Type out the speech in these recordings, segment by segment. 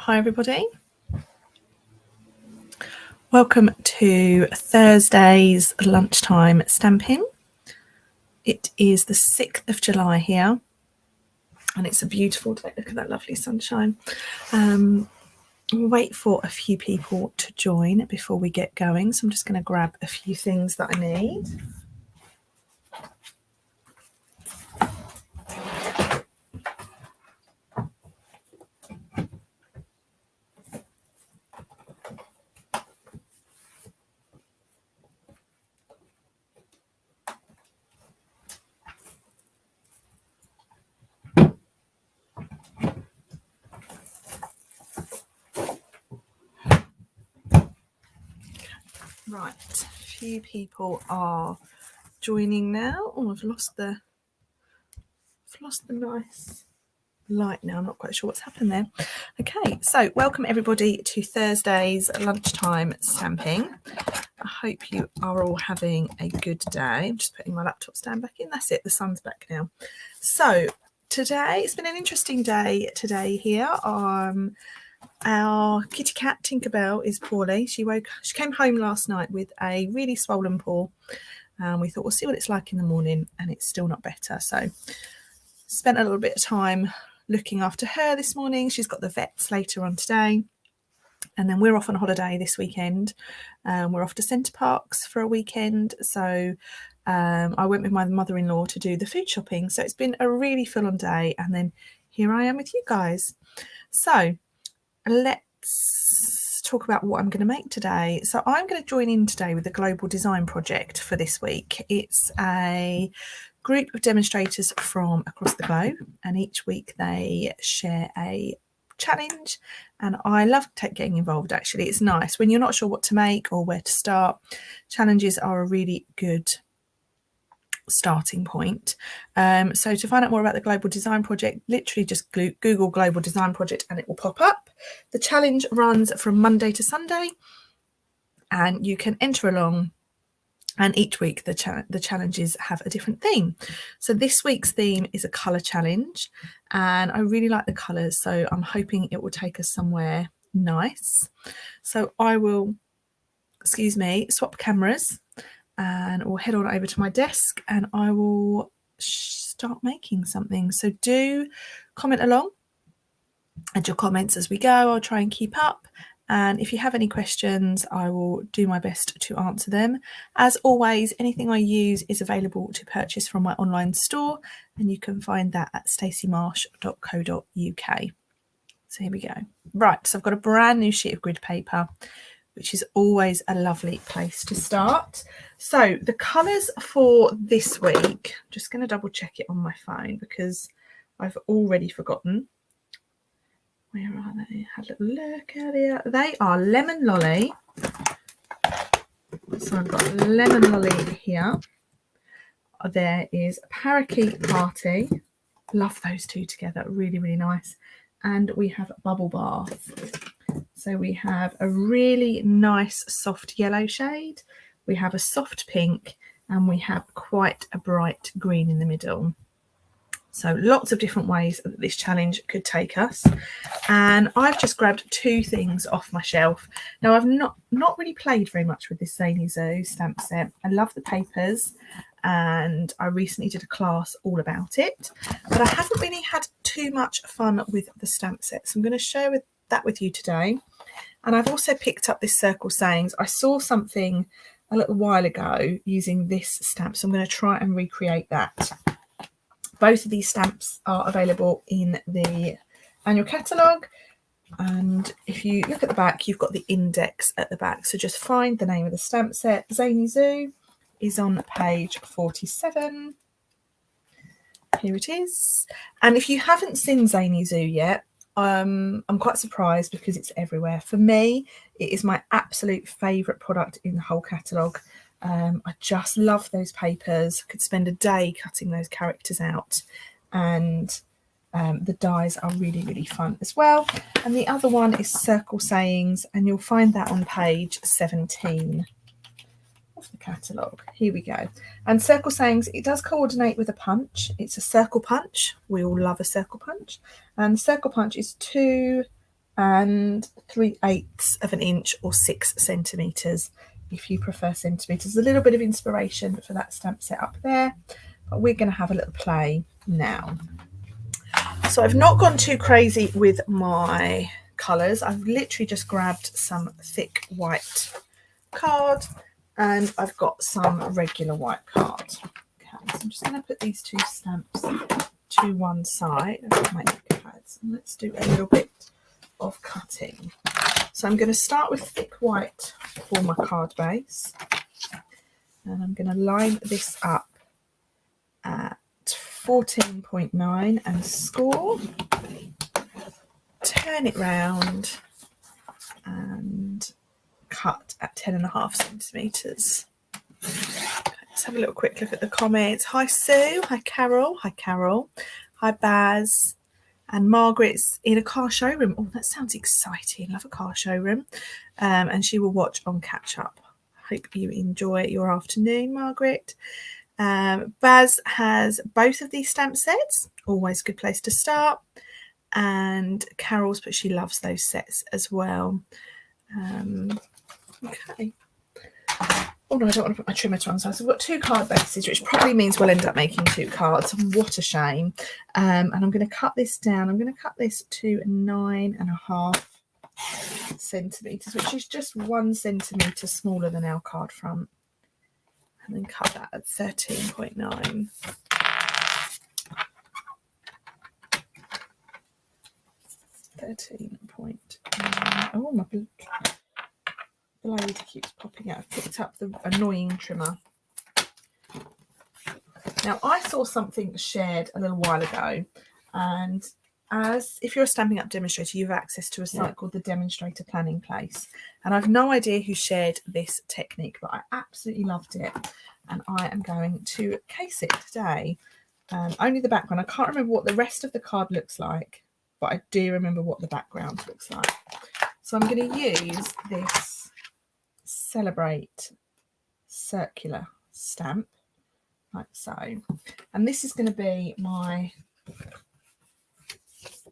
Hi everybody. Welcome to Thursday's lunchtime stamping. It is the 6th of July here and it's a beautiful day. Look at that lovely sunshine. We'll wait for a few people to join before we get going. So I'm just going to grab a few things that I need. Right, a few people are joining now. Oh, I've lost the nice light now. I'm not quite sure what's happened there. Okay, so welcome everybody to Thursday's lunchtime stamping. I hope you are all having a good day. I'm just putting my laptop stand back in. That's it, the sun's back now. So today, it's been an interesting day today here. Our kitty cat Tinkerbell is poorly. She came home last night with a really swollen paw. We thought we'll see what it's like in the morning, and it's still not better. So spent a little bit of time looking after her this morning. She's got the vets later on today. And then we're off on holiday this weekend. We're off to Centre Parks for a weekend. So I went with my mother-in-law to do the food shopping. So it's been a really full-on day. And then here I am with you guys. So let's talk about what I'm going to make today. So I'm going to join in today with the Global Design Project for this week. It's a group of demonstrators from across the globe, and each week they share a challenge, and I love getting involved. Actually, it's nice when you're not sure what to make or where to start. Challenges are a really good starting point. So to find out more about the Global Design Project, literally just Google Global Design Project and it will pop up. The challenge runs from Monday to Sunday, and you can enter along. And each week the challenges have a different theme. So this week's theme is a colour challenge, and I really like the colours, so I'm hoping it will take us somewhere nice. So I will, swap cameras, and we'll head on over to my desk and I will start making something. So do comment along, add your comments as we go. I'll try and keep up. And if you have any questions, I will do my best to answer them. As always, anything I use is available to purchase from my online store, and you can find that at staceymarsh.co.uk. So here we go. Right, so I've got a brand new sheet of grid paper, which is always a lovely place to start. So the colours for this week, I'm just going to double check it on my phone because I've already forgotten. Where are they? Had a little look earlier. They are Lemon Lolly. So I've got Lemon Lolly here. There is Parakeet Party. Love those two together. Really, really nice. And we have Bubble Bath. So we have a really nice soft yellow shade. We have a soft pink, and we have quite a bright green in the middle. So lots of different ways that this challenge could take us. And I've just grabbed two things off my shelf. Now, I've not really played very much with this Zany stamp set. I love the papers, and I recently did a class all about it. But I haven't really had too much fun with the stamp set. So I'm going to share that with you today. And I've also picked up this Circle Sayings. I saw something a little while ago using this stamp, so I'm going to try and recreate that. Both of these stamps are available in the annual catalogue, and if you look at the back, you've got the index at the back. So just find the name of the stamp set. Zany Zoo is on page 47. Here it is. And if you haven't seen Zany Zoo yet, I'm quite surprised because it's everywhere. For me, it is my absolute favourite product in the whole catalogue. I just love those papers. Could spend a day cutting those characters out, and the dies are really, really fun as well. And the other one is Circle Sayings, and you'll find that on page 17 of the catalogue. Here we go. And Circle Sayings, it does coordinate with a punch. It's a circle punch. We all love a circle punch. And the circle punch is 2 and 3/8 of an inch or 6 centimetres if you prefer centimetres. A little bit of inspiration for that stamp set up there, but we're going to have a little play now. So I've not gone too crazy with my colours. I've literally just grabbed some thick white card and I've got some regular white card. Okay, so I'm just going to put these two stamps to one side of my pads and let's do a little bit of cutting. So I'm going to start with thick white for my card base and I'm going to line this up at 14.9 and score, turn it round and cut at 10.5 centimetres. Let's have a little quick look at the comments. Hi Sue, hi Carol, hi Baz, and Margaret's in a car showroom. Oh, that sounds exciting. Love a car showroom. And she will watch on catch up. Hope you enjoy your afternoon, Margaret. Baz has both of these stamp sets, always a good place to start, and Carol's, but she loves those sets as well. Okay. Oh no, I don't want to put my trimmer to one side. So I've got two card bases, which probably means we'll end up making two cards. What a shame. And I'm going to cut this down. I'm going to cut this to 9.5 centimetres, which is just 1 centimetre smaller than our card front. And then cut that at 13.9. Oh, my blade keeps popping out. I've picked up the annoying trimmer. Now, I saw something shared a little while ago, and if you're a Stampin' Up demonstrator, you have access to a site called the Demonstrator Planning Place. And I've no idea who shared this technique, but I absolutely loved it. And I am going to case it today. Only the background. I can't remember what the rest of the card looks like, but I do remember what the background looks like. So I'm going to use this Celebrate circular stamp, like so. And this is going to be my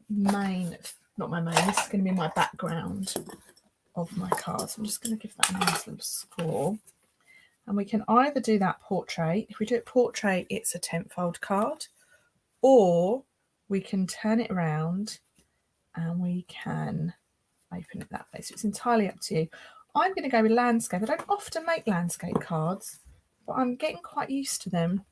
main, not my main, this is going to be my background of my cards. I'm just going to give that a nice little score. And we can either do that portrait. If we do it portrait, it's a 10-fold card, or we can turn it around and we can open it that way. So it's entirely up to you. I'm going to go with landscape. I don't often make landscape cards, but I'm getting quite used to them.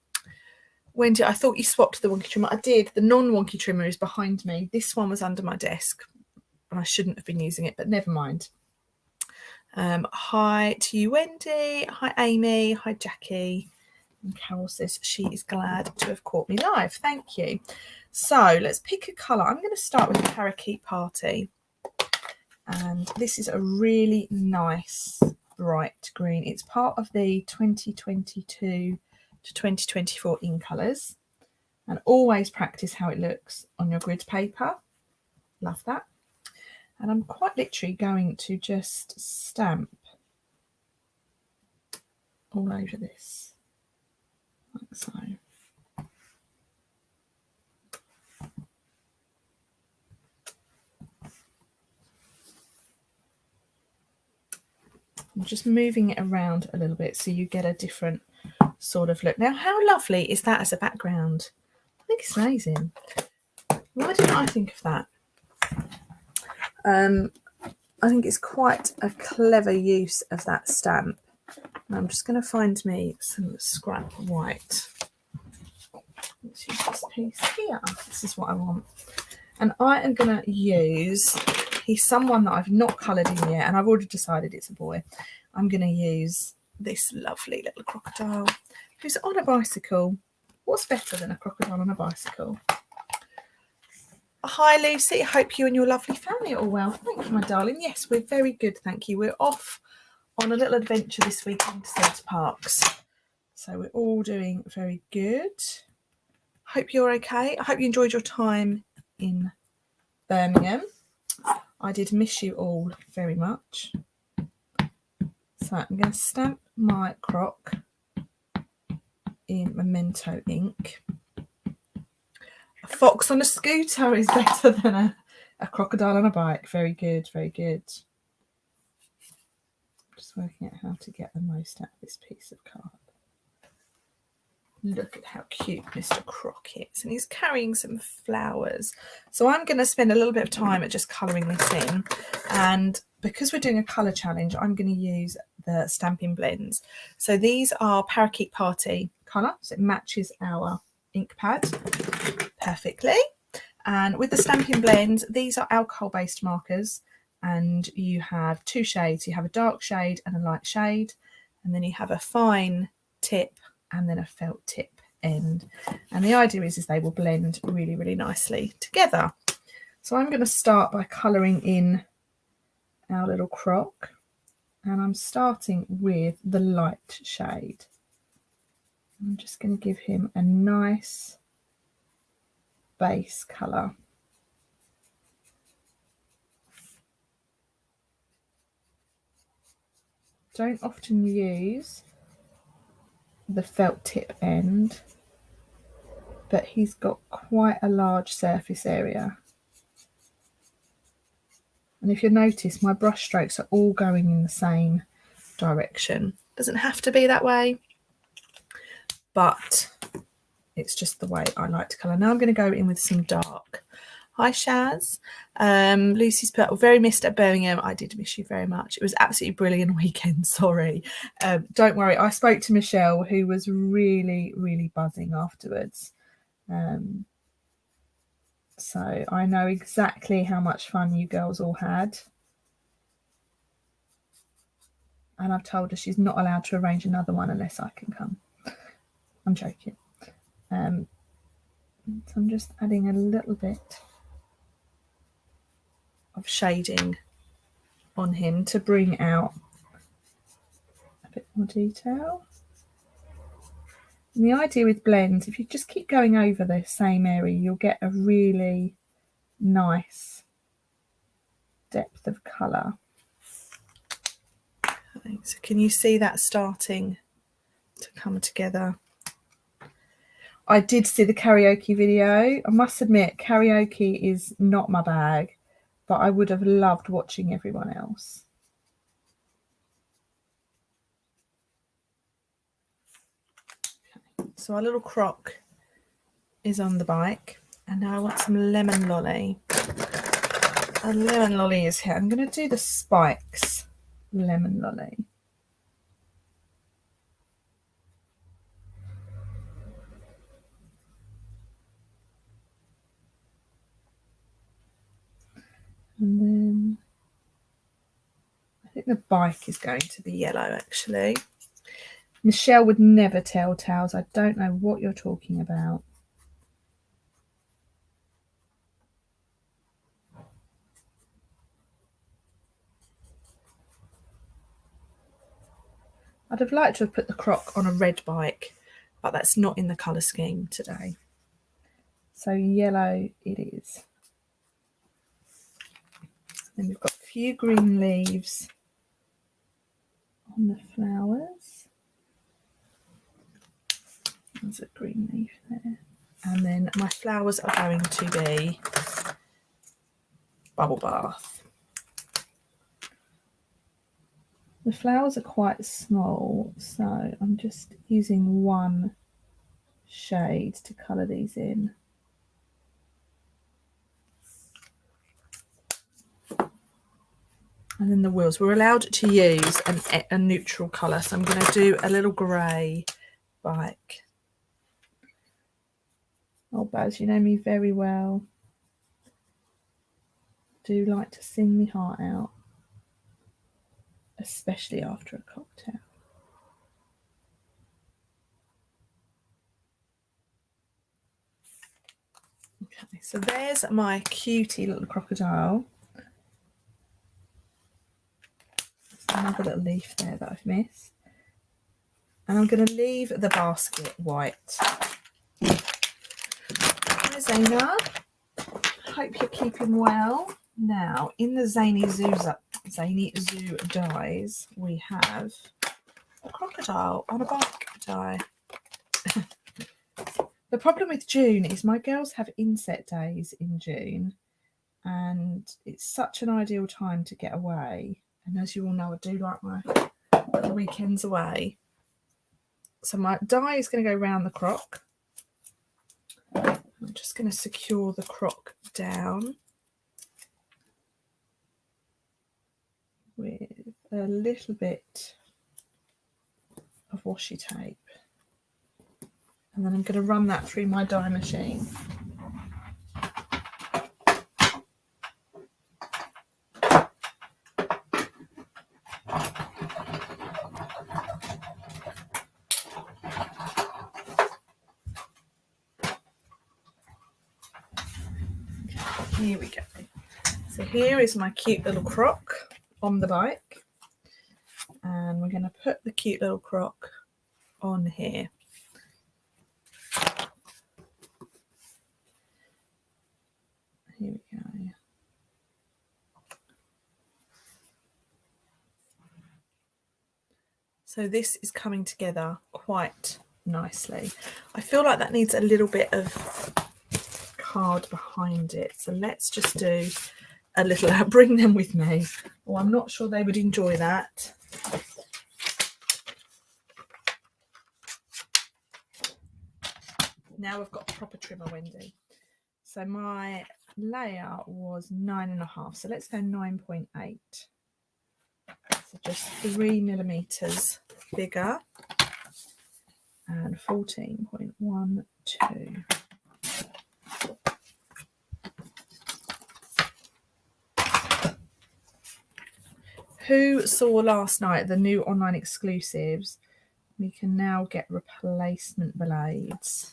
Wendy, I thought you swapped the wonky trimmer. I did. The non-wonky trimmer is behind me. This one was under my desk and I shouldn't have been using it, but never mind. Hi to you, Wendy. Hi, Amy. Hi, Jackie. And Carol says she is glad to have caught me live. Thank you. So let's pick a colour. I'm going to start with the Parakeet Party. And this is a really nice bright green. It's part of the 2022 to 2024 in colours. And always practice how it looks on your grid paper. Love that. And I'm quite literally going to just stamp all over this, like so. I'm just moving it around a little bit so you get a different sort of look. Now, how lovely is that as a background? I think it's amazing. Why didn't I think of that? I think it's quite a clever use of that stamp. And I'm just going to find me some scrap white. Let's use this piece here. This is what I want. And I am going to use, he's someone that I've not coloured in yet, and I've already decided it's a boy. I'm going to use this lovely little crocodile who's on a bicycle. What's better than a crocodile on a bicycle? Hi, Lucy. I hope you and your lovely family are all well. Thank you, my darling. Yes, we're very good, thank you. We're off on a little adventure this weekend to Centre Parks. So we're all doing very good. Hope you're okay. I hope you enjoyed your time in Birmingham. I did miss you all very much. So I'm going to stamp my croc in Memento ink. A fox on a scooter is better than A crocodile on a bike. Very good, very good. Just working out how to get the most out of this piece of card. Look at how cute Mr. Croc is. And he's carrying some flowers. So I'm going to spend a little bit of time at just colouring this in. And because we're doing a colour challenge, I'm going to use the Stampin' blends. So these are Parakeet Party colour. So it matches our ink pad perfectly. And with the Stampin' blends, these are alcohol-based markers. And you have two shades. You have a dark shade and a light shade. And then you have a fine tip and then a felt tip end. And the idea is they will blend really, really nicely together. So I'm going to start by colouring in our little croc. And I'm starting with the light shade. I'm just going to give him a nice base colour. Don't often use the felt tip end, but he's got quite a large surface area. And if you notice, my brush strokes are all going in the same direction. Doesn't have to be that way, but it's just the way I like to colour. Now I'm going to go in with some dark. Hi Shaz. Lucy's put, very missed at Birmingham. I did miss you very much. It was absolutely brilliant weekend. Sorry. Don't worry. I spoke to Michelle, who was really, really buzzing afterwards. So I know exactly how much fun you girls all had. And I've told her she's not allowed to arrange another one unless I can come. I'm joking. So I'm just adding a little bit of shading on him to bring out a bit more detail. And the idea with blends, if you just keep going over the same area, you'll get a really nice depth of colour. Okay, so can you see that starting to come together? I did see the karaoke video. I must admit, karaoke is not my bag, but I would have loved watching everyone else. Okay, so our little croc is on the bike, and now I want some lemon lolly. A lemon lolly is here. I'm going to do the spikes lemon lolly. And then I think the bike is going to be yellow, actually. Michelle would never tell tales. I don't know what you're talking about. I'd have liked to have put the croc on a red bike, but that's not in the colour scheme today. So yellow it is. Then we've got a few green leaves on the flowers. There's a green leaf there. And then my flowers are going to be bubble bath. The flowers are quite small, so I'm just using one shade to colour these in. And then the wheels. We're allowed to use a neutral colour, so I'm going to do a little grey bike. Oh, Baz, you know me very well. Do like to sing me heart out, especially after a cocktail. Okay, so there's my cutie little crocodile. There's another little leaf there that I've missed. And I'm going to leave the basket white. Hi, Zana. Hope you're keeping well. Now, in the Zany Zoo dies, we have a crocodile on a bike die. The problem with June is my girls have inset days in June, and it's such an ideal time to get away. And as you all know, I do like my little weekends away. So my die is going to go around the crock. I'm just going to secure the crock down with a little bit of washi tape, and then I'm going to run that through my die machine. Here we go. So here is my cute little crock on the bike, and we're going to put the cute little crock on here. Here we go. So this is coming together quite nicely. I feel like that needs a little bit of card behind it. So let's just do a little, bring them with me. Oh, I'm not sure they would enjoy that. Now we've got a proper trimmer, Wendy. So my layout was 9.5. So let's go 9.8. So just 3 millimeters bigger and 14.12. Who saw last night the new online exclusives? We can now get replacement blades.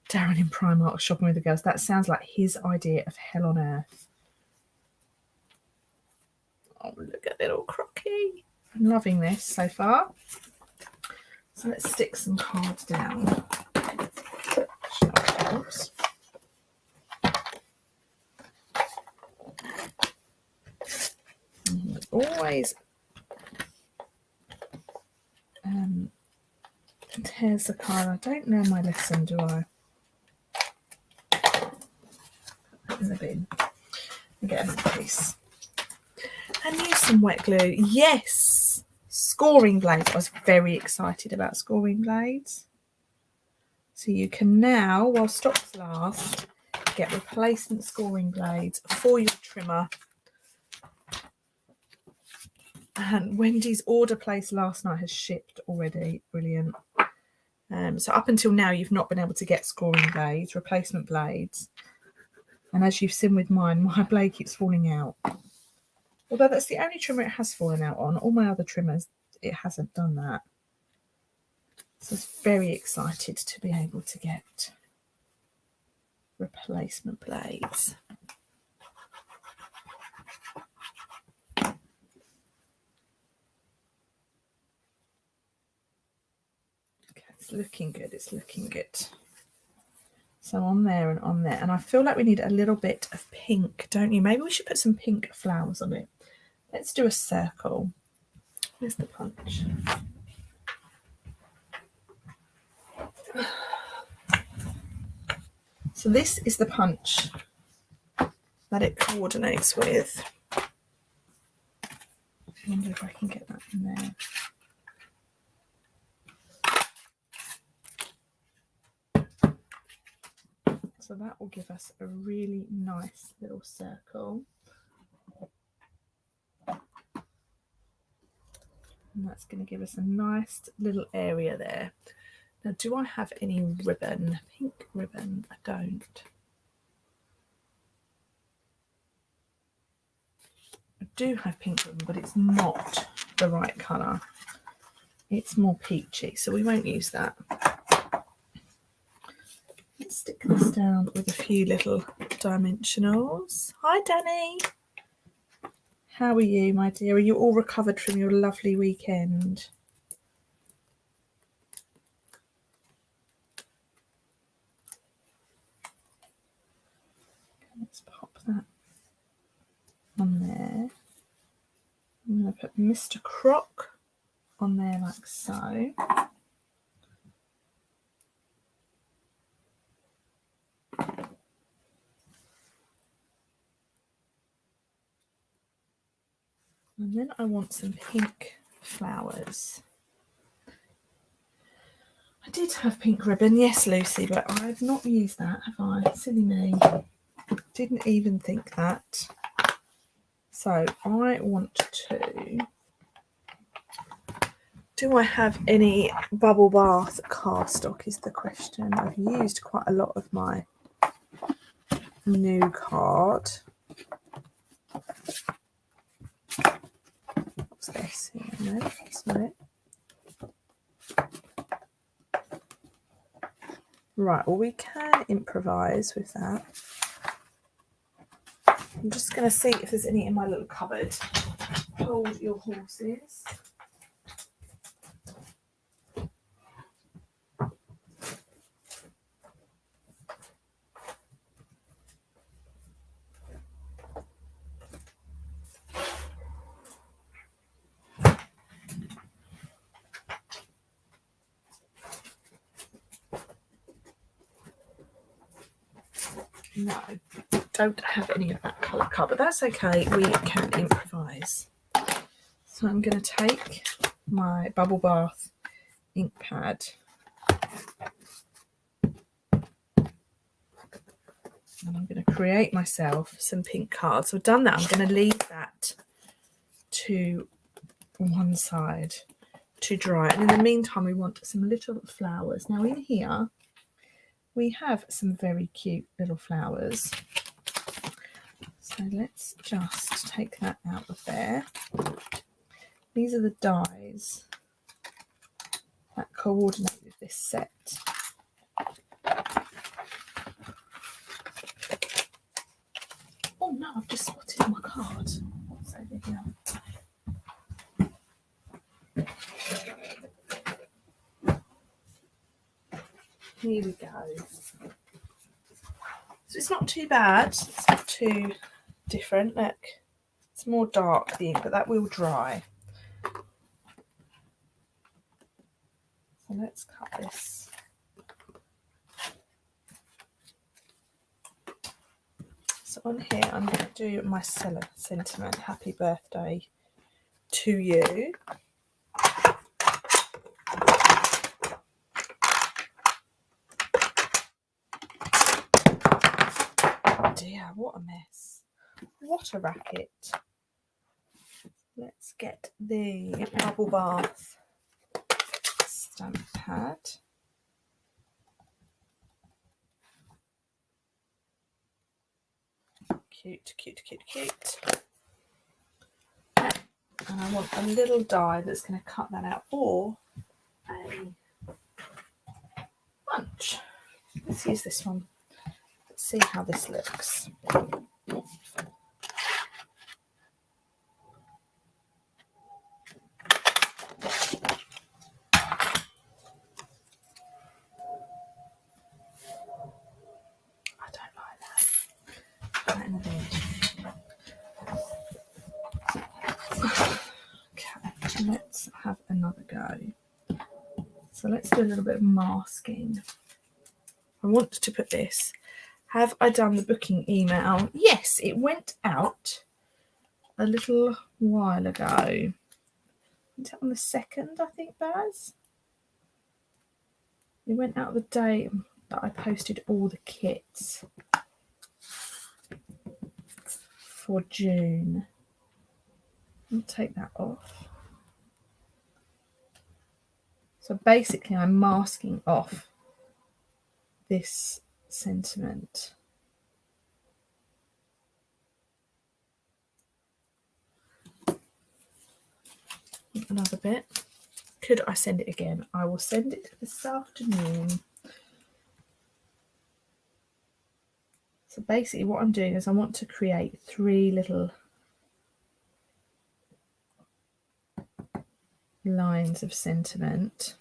Darren in Primark shopping with the girls. That sounds like his idea of hell on earth. Oh, look at little Crocky. I'm loving this so far. So let's stick some cards down. Oops. Always tears the card. I don't know my lesson, do I? In the bin. And get another piece. And use some wet glue. Yes! Scoring blades. I was very excited about scoring blades. So you can now, while stocks last, get replacement scoring blades for your trimmer. And Wendy's order placed last night has shipped already. Brilliant. So up until now, you've not been able to get scoring blades, replacement blades. And as you've seen with mine, my blade keeps falling out. Although that's the only trimmer it has fallen out on. All my other trimmers, it hasn't done that. So I was very excited to be able to get replacement blades. It's looking good, it's looking good. So on there and on there. And I feel like we need a little bit of pink, don't you? Maybe we should put some pink flowers on it. Let's do a circle. Where's the punch? So this is the punch that it coordinates with. I wonder if I can get that in there. So that will give us a really nice little circle. And that's going to give us a nice little area there. Now, do I have any ribbon? Pink ribbon? I don't. I do have pink ribbon, but it's not the right colour. It's more peachy, so we won't use that. Let's stick this down with a few little dimensionals. Hi, Danny. How are you, my dear? Are you all recovered from your lovely weekend? Let's pop that on there. I'm going to put Mr. Croc on there like so. And then I want some pink flowers. I did have pink ribbon, yes, Lucy, but I've not used that, have I? Silly me. Didn't even think that. So I want to... Do I have any bubble bath cardstock is the question. I've used quite a lot of my new card. What's this? No, that's not it. Right, well, we can improvise with that. I'm just going to see if there's any in my little cupboard. Hold your horses. No, don't have any of that colour cut, but that's okay, we can improvise. So I'm going to take my bubble bath ink pad and I'm going to create myself some pink cards. So I've done that. I'm going to leave that to one side to dry, and in the meantime we want some little flowers. Now in here we have some very cute little flowers, so let's just take that out of there. These are the dies that coordinate with this set. Oh no, I've just spotted my card. What's over here? Here we go. So it's not too bad. It's not too different. Look, it's more dark, the ink, but that will dry. So let's cut this. So on here, I'm going to do my sentiment. Happy birthday to you. Oh dear, what a mess. What a racket. Let's get the bubble bath stamp pad. Cute, cute, cute, cute. And I want a little die that's going to cut that out, or a bunch. Let's use this one. Let's see how this looks. I don't like that. Put that in the bin. Okay, let's have another go. So let's do a little bit of masking. I want to put this. Have I done the booking email? Yes, it went out a little while ago. Went out on the 2nd, I think, Baz. It went out the day that I posted all the kits for June. I'll take that off. So basically I'm masking off this sentiment. Another bit. Could I send it again? I will send it this afternoon. So basically what I'm doing is I want to create 3 little lines of sentiment.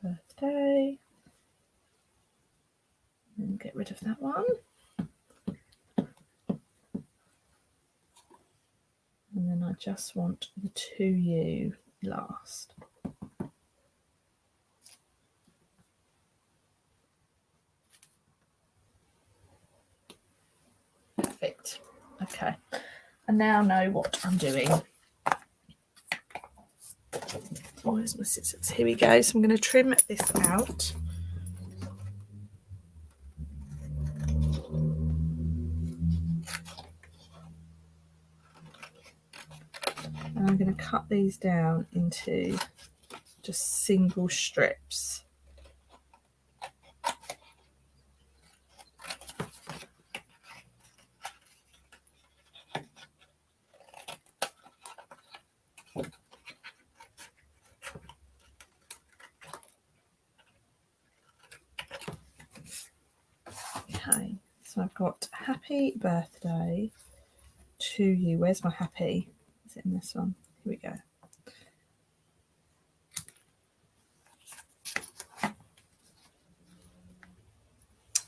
Birthday. And get rid of that one. And then I just want the to you last. Perfect. Okay, I now know what I'm doing. Where's my scissors? Here we go. So I'm going to trim this out. And I'm going to cut these down into just single strips. Okay, so I've got happy birthday to you. Where's my happy? Is it in this one? Here we go.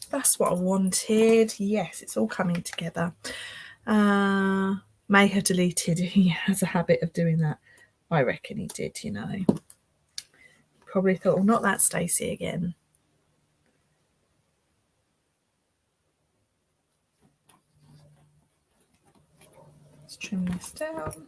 That's what I wanted. Yes, it's all coming together. May have deleted. He has a habit of doing that. I reckon he did, you know. Probably thought, well, not that Stacey again. Let's trim this down.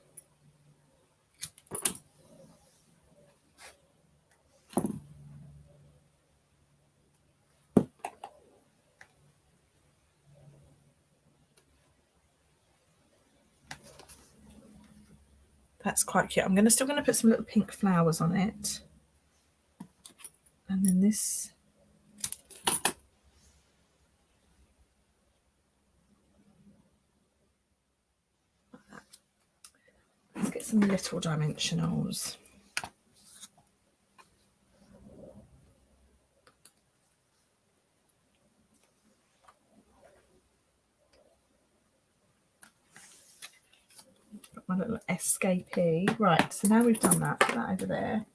That's quite cute. I'm still going to put some little pink flowers on it. And then this. Let's get some little dimensionals. Got my little escapee. Right, so now we've done that, put that over there.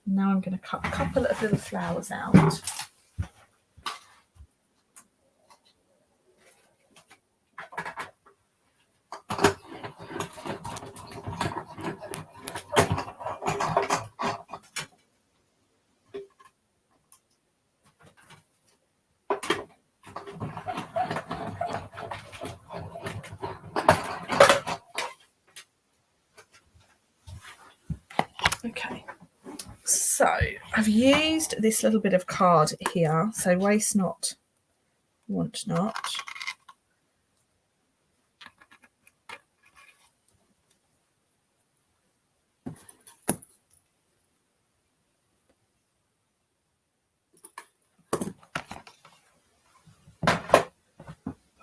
Now I'm going to cut a couple of little flowers out. Okay, so I've used this little bit of card here, so waste not, want not.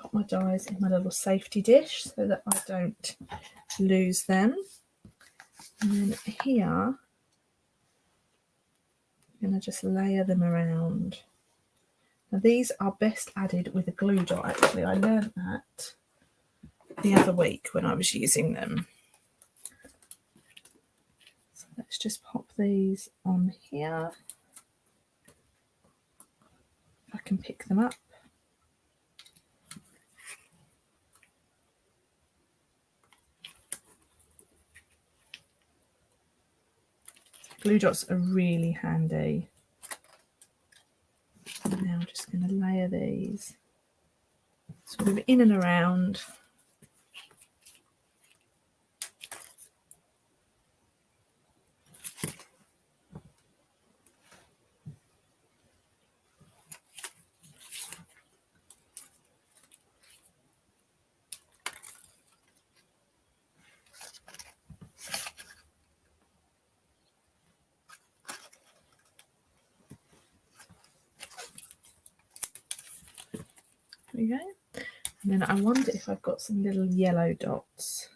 Put my dies in my little safety dish so that I don't lose them. And then here, I'm going to just layer them around. Now these are best added with a glue dot, actually. I learned that the other week when I was using them. So let's just pop these on here. I can pick them up. Glue dots are really handy. And now I'm just going to layer these sort of in and around. There we go. And then I wonder if I've got some little yellow dots.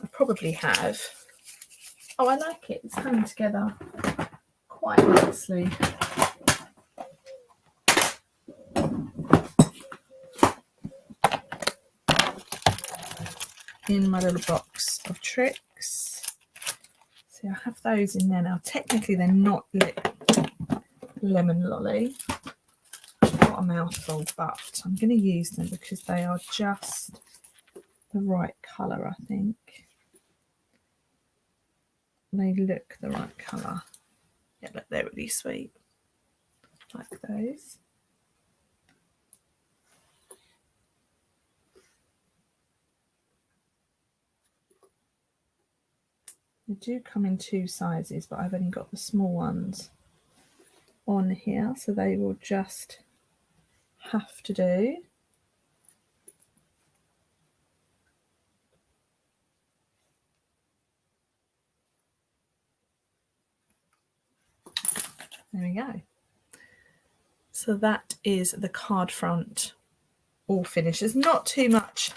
I probably have. Oh, I like it. It's coming together quite nicely. In my little box of tricks. See, I have those in there now. Technically, they're not lemon lolly. Not a mouthful, but I'm going to use them because they are just the right colour, I think. They look the right colour. Yeah, look, they're really sweet. Like those. They do come in 2 sizes, but I've only got the small ones on here, so they will just have to do. There we go. So that is the card front all finished. There's not too much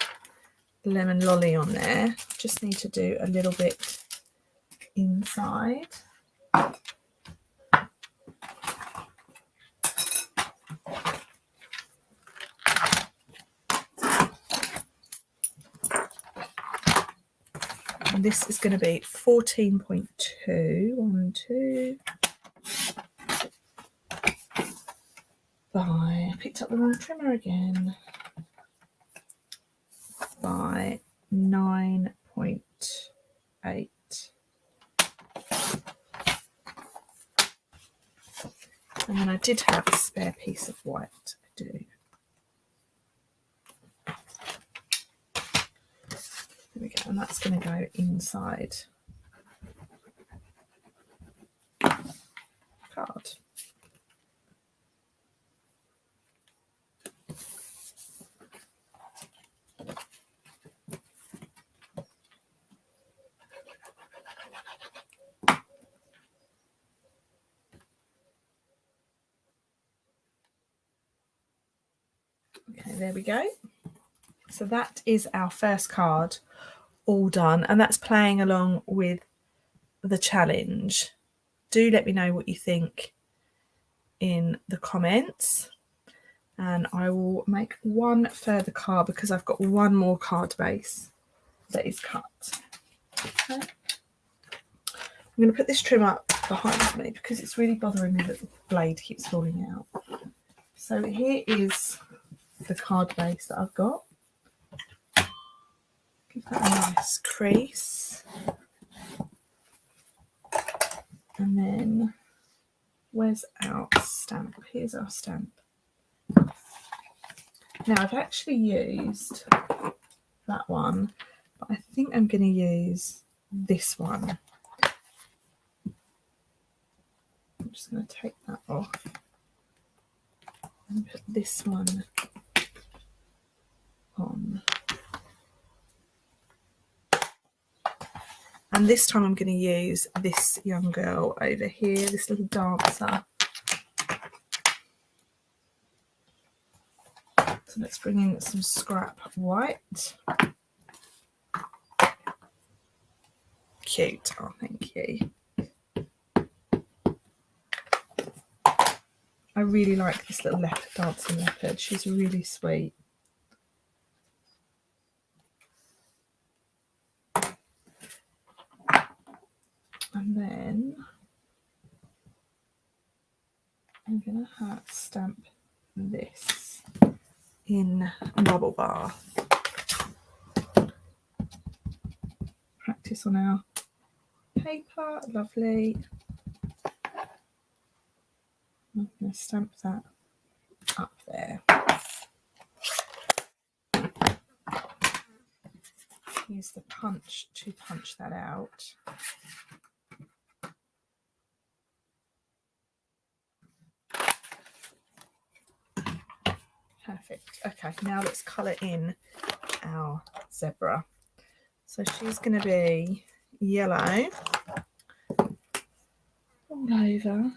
lemon lolly on there. Just need to do a little bit inside. And this is going to be 14.2. 1, 2. I picked up the wrong trimmer again. By 9.8. And then I did have a spare piece of white. I do. There we go, and that's going to go inside card. Okay, there we go. So that is our first card all done, and that's playing along with the challenge. Do let me know what you think in the comments, and I will make one further card because I've got one more card base that is cut. Okay. I'm going to put this trim up behind me because it's really bothering me that the blade keeps falling out. So here is the card base that I've got. Give that a nice crease. And then where's our stamp? Here's our stamp. Now I've actually used that one, but I think I'm going to use this one. I'm just going to take that off and put this one on. And this time I'm going to use this young girl over here, this little dancer. So let's bring in some scrap white. Cute, oh thank you. I really like this little dancing leopard, she's really sweet. And then I'm going to stamp this in Bubble Bath. Practice on our paper, lovely. I'm going to stamp that up there. Use the punch to punch that out. Perfect. Okay, now let's colour in our zebra. So she's going to be yellow all over.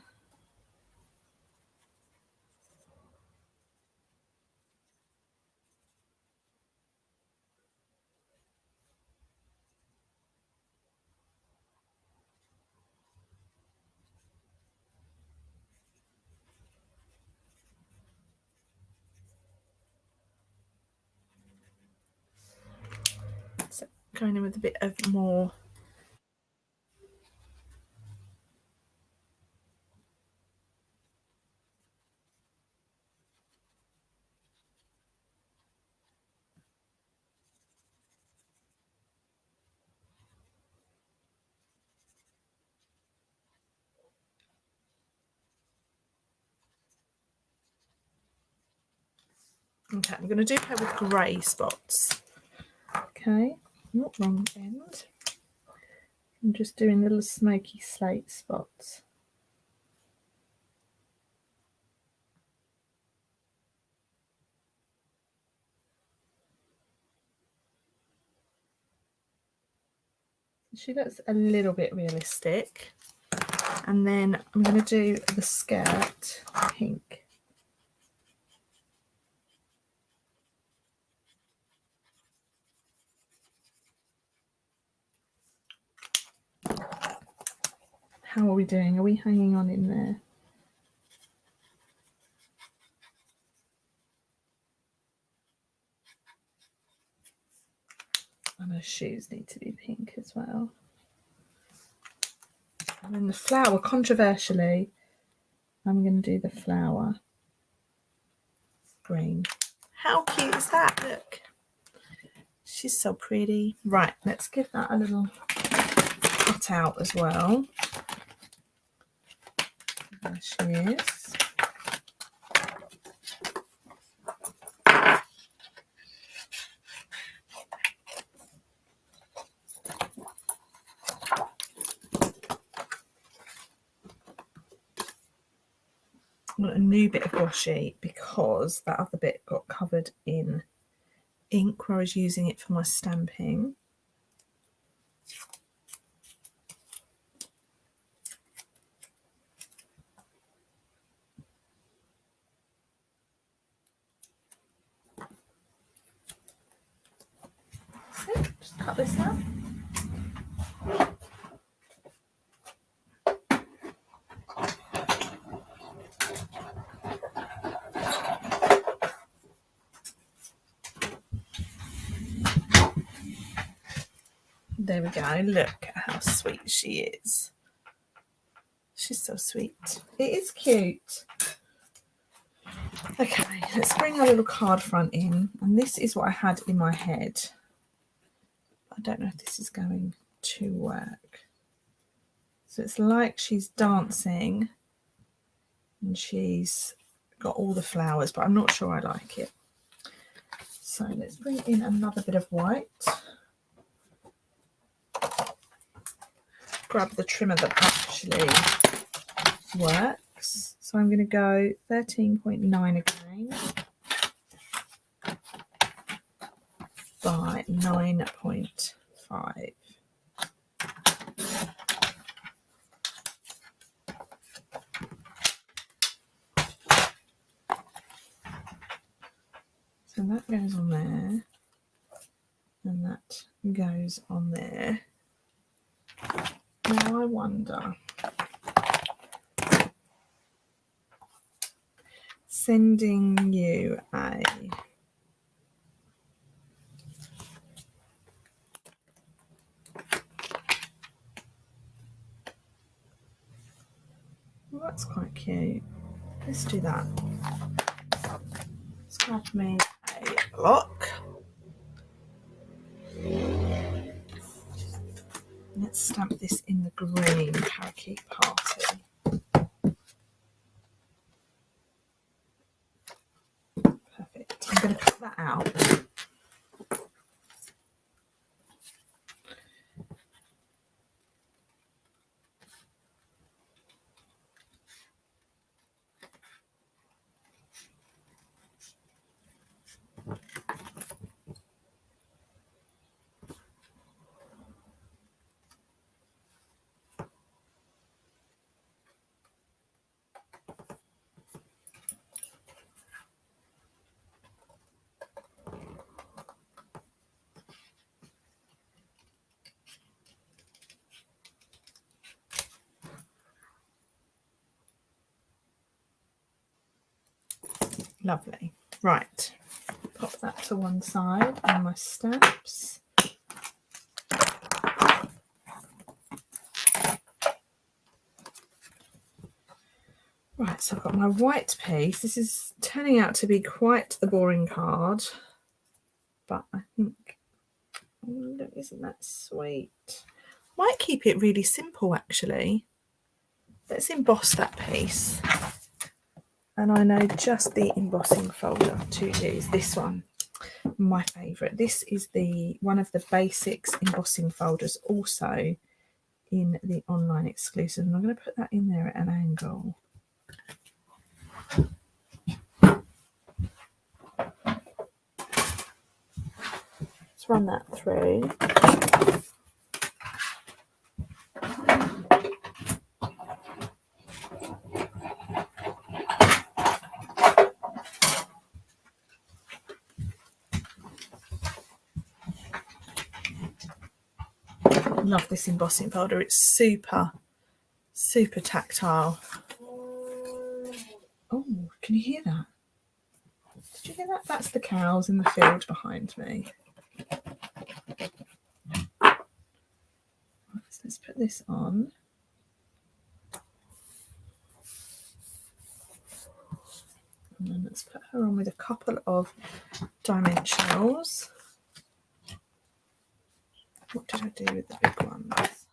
So going in with a bit of more okay, I'm going to do her with grey spots. Okay, not wrong end. I'm just doing little smoky slate spots. She looks a little bit realistic. And then I'm going to do the skirt pink. How are we doing? Are we hanging on in there? And her shoes need to be pink as well. And then the flower, controversially, I'm going to do the flower green. How cute is that? Look. She's so pretty. Right, let's give that a little cut out as well. There she is. I want a new bit of washi because that other bit got covered in ink where I was using it for my stamping. So just cut this out. There we go. Look at how sweet she is. She's so sweet. It is cute. Okay, let's bring our little card front in. And this is what I had in my head. I don't know if this is going to work. So it's like she's dancing and she's got all the flowers, but I'm not sure I like it. So let's bring in another bit of white. Grab the trimmer that actually works. So I'm going to go 13.9 again by 9.5. So that goes on there and that goes on there. Now I wonder, sending you a well, that's quite cute. Let's do that. Let's grab me a block. Let's stamp this in the green parakeet party. Perfect. I'm going to cut that out. Lovely. Right, pop that to one side and my stamps. Right, so I've got my white piece. This is turning out to be quite the boring card, but I think, oh, look, isn't that sweet? Might keep it really simple actually. Let's emboss that piece. And I know just the embossing folder to use. This one, my favourite. This is the one of the basics embossing folders. Also, in the online exclusive, and I'm going to put that in there at an angle. Let's run that through. Love this embossing folder. It's super tactile. Oh, can you hear that? Did you hear that? That's the cows in the field behind me. So let's put this on. And then let's put her on with a couple of dimensionals. What did I do with the big ones?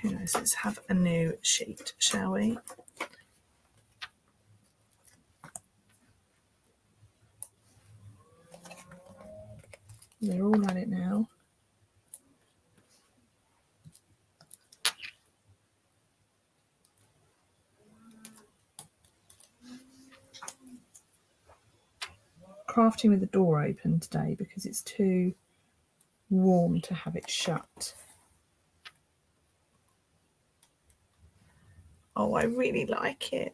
Who knows? Let's have a new sheet, shall we? They're all at it now. Crafting with the door open today because it's too warm to have it shut. Oh, I really like it.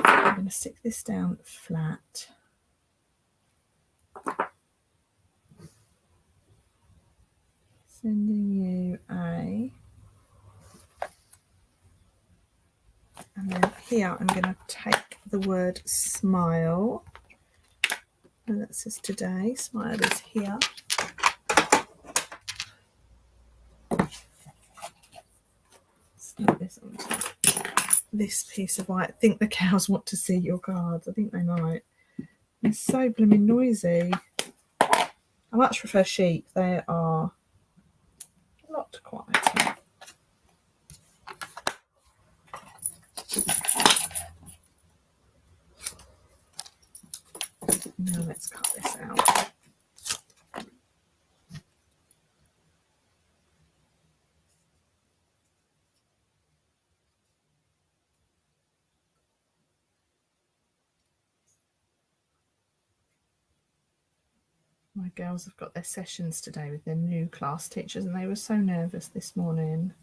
I'm going to stick this down flat. Sending you a... And then here I'm going to take the word smile. And that says today. Smile is here. Snap this onto this piece of white. I think the cows want to see your cards. I think they might. They're so blooming noisy. I much prefer sheep. They are a lot quieter. Now let's cut this out. My girls have got their sessions today with their new class teachers and they were so nervous this morning.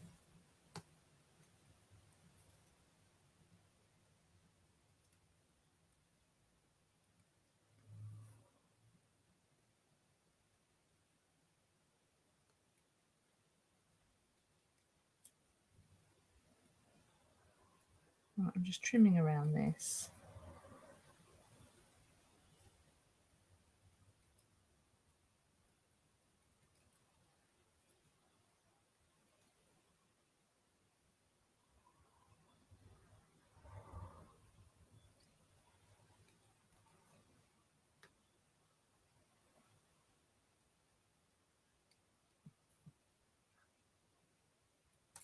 Right, I'm just trimming around this.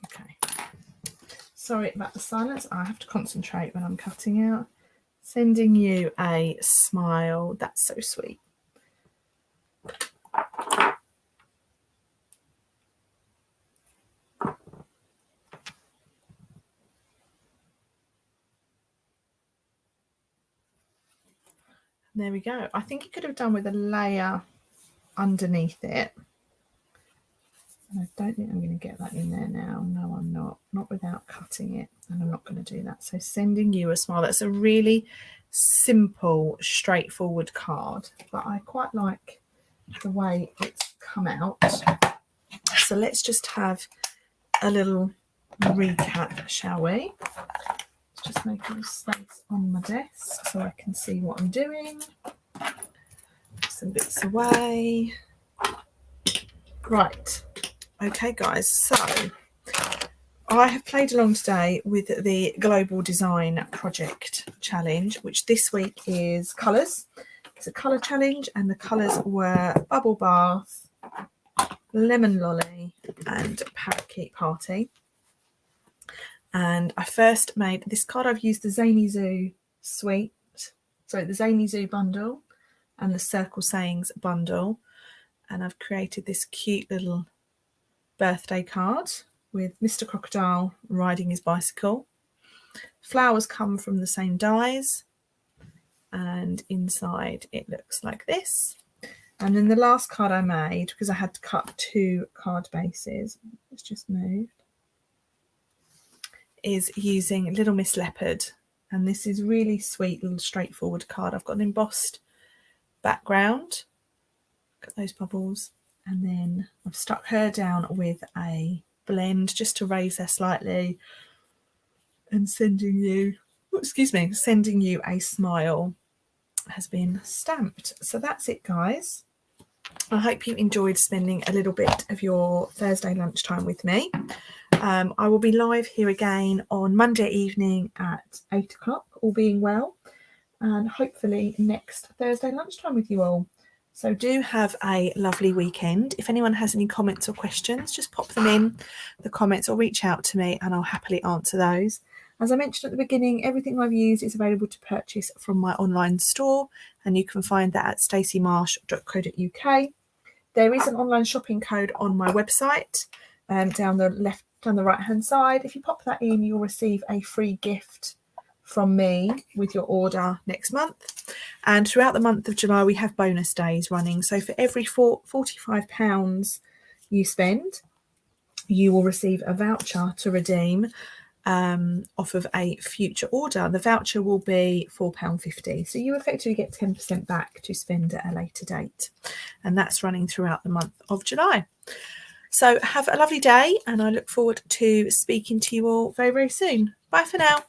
Okay. Sorry about the silence. I have to concentrate when I'm cutting out. Sending you a smile. That's so sweet. There we go. I think you could have done with a layer underneath it. And I don't think I'm going to get that in there now. No, I'm not. Not without cutting it. And I'm not going to do that. So sending you a smile. That's a really simple, straightforward card. But I quite like the way it's come out. So let's just have a little recap, shall we? Just making space on my desk so I can see what I'm doing. Some bits away. Right. Okay, guys. So I have played along today with the Global Design Project Challenge, which this week is colours. It's a colour challenge, and the colours were Bubble Bath, Lemon Lolly, and Parakeet Party. And I first made this card. I've used the Zany the Zany Zoo bundle and the Circle Sayings bundle, and I've created this cute little birthday card with Mr. Crocodile riding his bicycle. Flowers come from the same dies, and inside it looks like this. And then the last card I made, because I had to cut 2 card bases, it's just moved, is using Little Miss Leopard. And this is really sweet, little straightforward card. I've got an embossed background. Look at those bubbles. And then I've stuck her down with a blend just to raise her slightly, and sending you a smile has been stamped. So that's it, guys. I hope you enjoyed spending a little bit of your Thursday lunchtime with me. I will be live here again on Monday evening at 8 o'clock, all being well, and hopefully next Thursday lunchtime with you all. So do have a lovely weekend. If anyone has any comments or questions, just pop them in the comments or reach out to me and I'll happily answer those. As I mentioned at the beginning, everything I've used is available to purchase from my online store, and you can find that at staceymarsh.co.uk. There is an online shopping code on my website down the right hand side. If you pop that in, you'll receive a free gift from me with your order next month. And throughout the month of July, we have bonus days running. So for every £45 you spend, you will receive a voucher to redeem off of a future order. The voucher will be £4.50. So you effectively get 10% back to spend at a later date. And that's running throughout the month of July. So have a lovely day, and I look forward to speaking to you all very, very soon. Bye for now.